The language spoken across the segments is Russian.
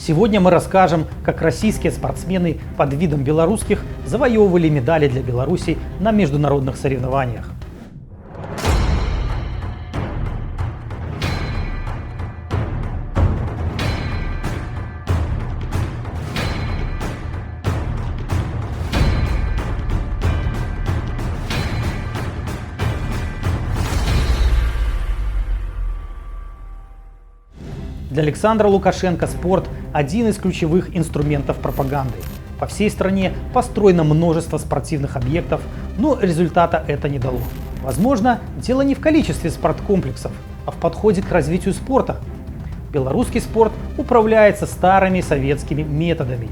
Сегодня мы расскажем, как российские спортсмены под видом белорусских завоевывали медали для Беларуси на международных соревнованиях. Для Александра Лукашенко спорт – один из ключевых инструментов пропаганды. По всей стране построено множество спортивных объектов, но результата это не дало. Возможно, дело не в количестве спорткомплексов, а в подходе к развитию спорта. Белорусский спорт управляется старыми советскими методами.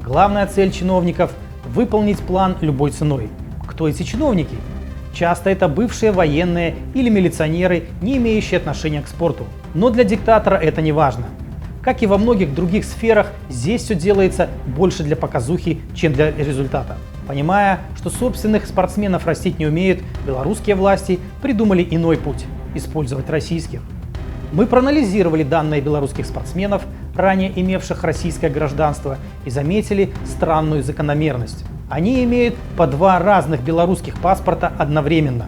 Главная цель чиновников – выполнить план любой ценой. Кто эти чиновники? Часто это бывшие военные или милиционеры, не имеющие отношения к спорту. Но для диктатора это не важно. Как и во многих других сферах, здесь все делается больше для показухи, чем для результата. Понимая, что собственных спортсменов растить не умеют, белорусские власти придумали иной путь – использовать российских. Мы проанализировали данные белорусских спортсменов, ранее имевших российское гражданство, и заметили странную закономерность. Они имеют по два разных белорусских паспорта одновременно.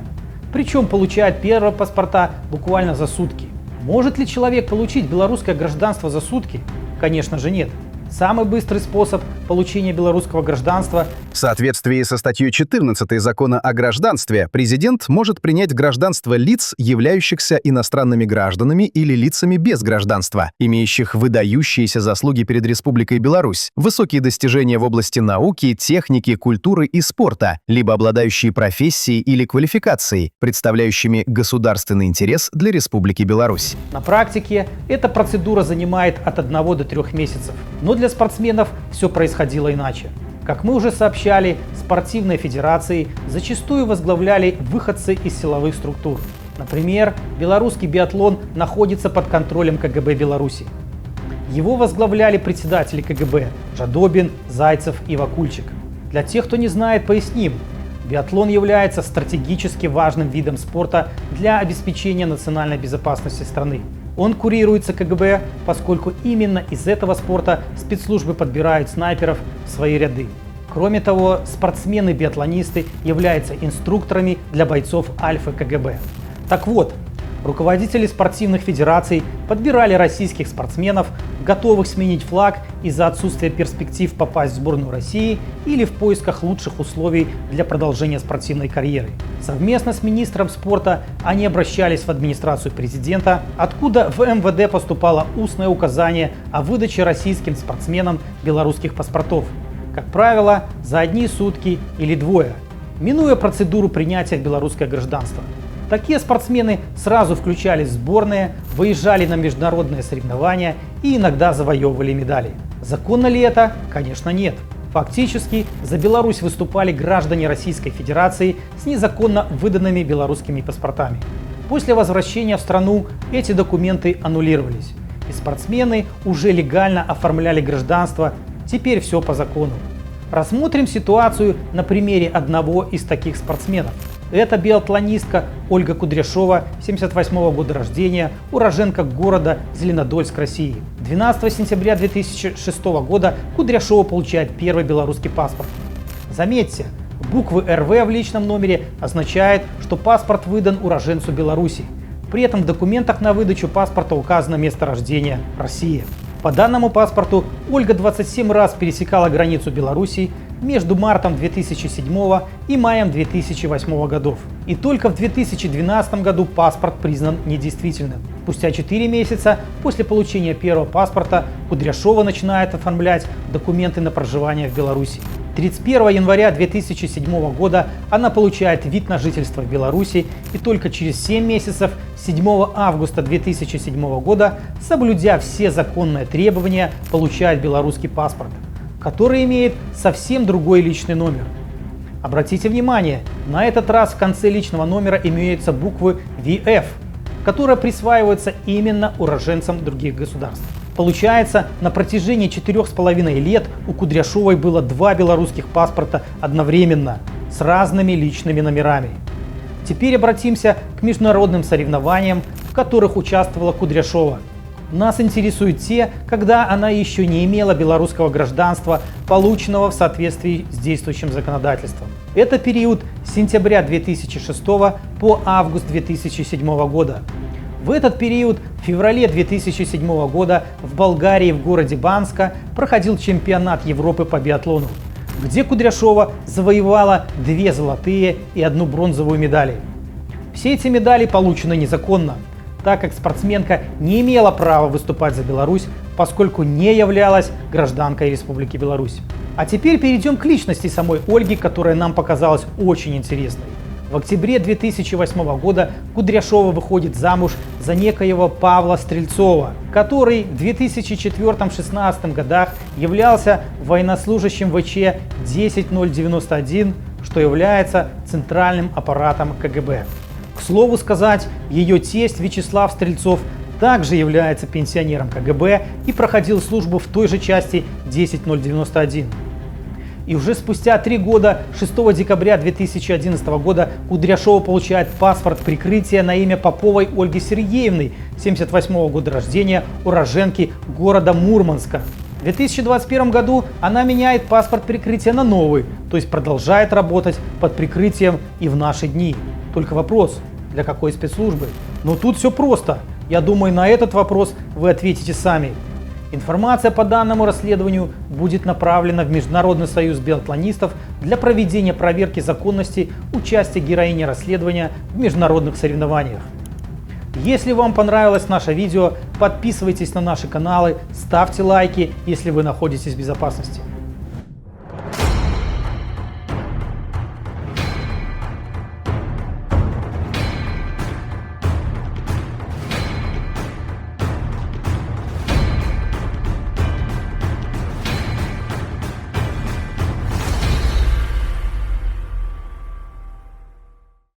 Причем получают первые паспорта буквально за сутки. Может ли человек получить белорусское гражданство за сутки? Конечно же нет. Самый быстрый способ получения белорусского гражданства в соответствии со статьей 14 Закона о гражданстве президент может принять гражданство лиц, являющихся иностранными гражданами или лицами без гражданства, имеющих выдающиеся заслуги перед Республикой Беларусь, высокие достижения в области науки, техники, культуры и спорта, либо обладающие профессией или квалификацией, представляющими государственный интерес для Республики Беларусь. На практике эта процедура занимает от 1 до 3 месяцев. Но для спортсменов все происходило иначе. Как мы уже сообщали, спортивные федерации зачастую возглавляли выходцы из силовых структур. Например, белорусский биатлон находится под контролем КГБ Беларуси. Его возглавляли председатели КГБ Жадобин, Зайцев и Вакульчик. Для тех, кто не знает, поясним. Биатлон является стратегически важным видом спорта для обеспечения национальной безопасности страны. Он курируется КГБ, поскольку именно из этого спорта спецслужбы подбирают снайперов в свои ряды. Кроме того, спортсмены-биатлонисты являются инструкторами для бойцов Альфы КГБ. Так вот, руководители спортивных федераций подбирали российских спортсменов, готовых сменить флаг из-за отсутствия перспектив попасть в сборную России или в поисках лучших условий для продолжения спортивной карьеры. Совместно с министром спорта они обращались в администрацию президента, откуда в МВД поступало устное указание о выдаче российским спортсменам белорусских паспортов. Как правило, за одни сутки или двое, минуя процедуру принятия белорусского гражданства. Такие спортсмены сразу включались в сборные, выезжали на международные соревнования и иногда завоевывали медали. Законно ли это? Конечно, нет. Фактически за Беларусь выступали граждане Российской Федерации с незаконно выданными белорусскими паспортами. После возвращения в страну эти документы аннулировались, и спортсмены уже легально оформляли гражданство. Теперь все по закону. Рассмотрим ситуацию на примере одного из таких спортсменов. Это биатлонистка Ольга Кудряшова, 1978 года рождения, уроженка города Зеленодольск, России. 12 сентября 2006 года Кудряшова получает первый белорусский паспорт. Заметьте, буквы РВ в личном номере означает, что паспорт выдан уроженцу Беларуси. При этом в документах на выдачу паспорта указано место рождения – Россия. По данному паспорту Ольга 27 раз пересекала границу Беларуси между мартом 2007 и маем 2008 годов. И только в 2012 году паспорт признан недействительным. Спустя 4 месяца после получения первого паспорта Кудряшова начинает оформлять документы на проживание в Беларуси. 31 января 2007 года она получает вид на жительство в Беларуси и только через 7 месяцев, 7 августа 2007 года, соблюдя все законные требования, получает белорусский паспорт, который имеет совсем другой личный номер. Обратите внимание, на этот раз в конце личного номера имеются буквы VF, которые присваиваются именно уроженцам других государств. Получается, на протяжении 4,5 лет у Кудряшовой было 2 белорусских паспорта одновременно, с разными личными номерами. Теперь обратимся к международным соревнованиям, в которых участвовала Кудряшова. Нас интересуют те, когда она еще не имела белорусского гражданства, полученного в соответствии с действующим законодательством. Это период с сентября 2006 по август 2007 года. В этот период, в феврале 2007 года, в Болгарии, в городе Банска, проходил чемпионат Европы по биатлону, где Кудряшова завоевала 2 золотые и 1 бронзовую медали. Все эти медали получены незаконно, так как спортсменка не имела права выступать за Беларусь, поскольку не являлась гражданкой Республики Беларусь. А теперь перейдем к личности самой Ольги, которая нам показалась очень интересной. В октябре 2008 года Кудряшова выходит замуж за некоего Павла Стрельцова, который в 2004-2016 годах являлся военнослужащим ВЧ 10091, что является центральным аппаратом КГБ. К слову сказать, ее тесть Вячеслав Стрельцов также является пенсионером КГБ и проходил службу в той же части 10091. И уже спустя 3 года, 6 декабря 2011 года, Кудряшова получает паспорт прикрытия на имя Поповой Ольги Сергеевны, 1978 года рождения, уроженки города Мурманска. В 2021 году она меняет паспорт прикрытия на новый, то есть продолжает работать под прикрытием и в наши дни. Только вопрос, для какой спецслужбы? Но тут все просто. Я думаю, на этот вопрос вы ответите сами. Информация по данному расследованию будет направлена в Международный союз биатлонистов для проведения проверки законности участия героини расследования в международных соревнованиях. Если вам понравилось наше видео, подписывайтесь на наши каналы, ставьте лайки, если вы находитесь в безопасности.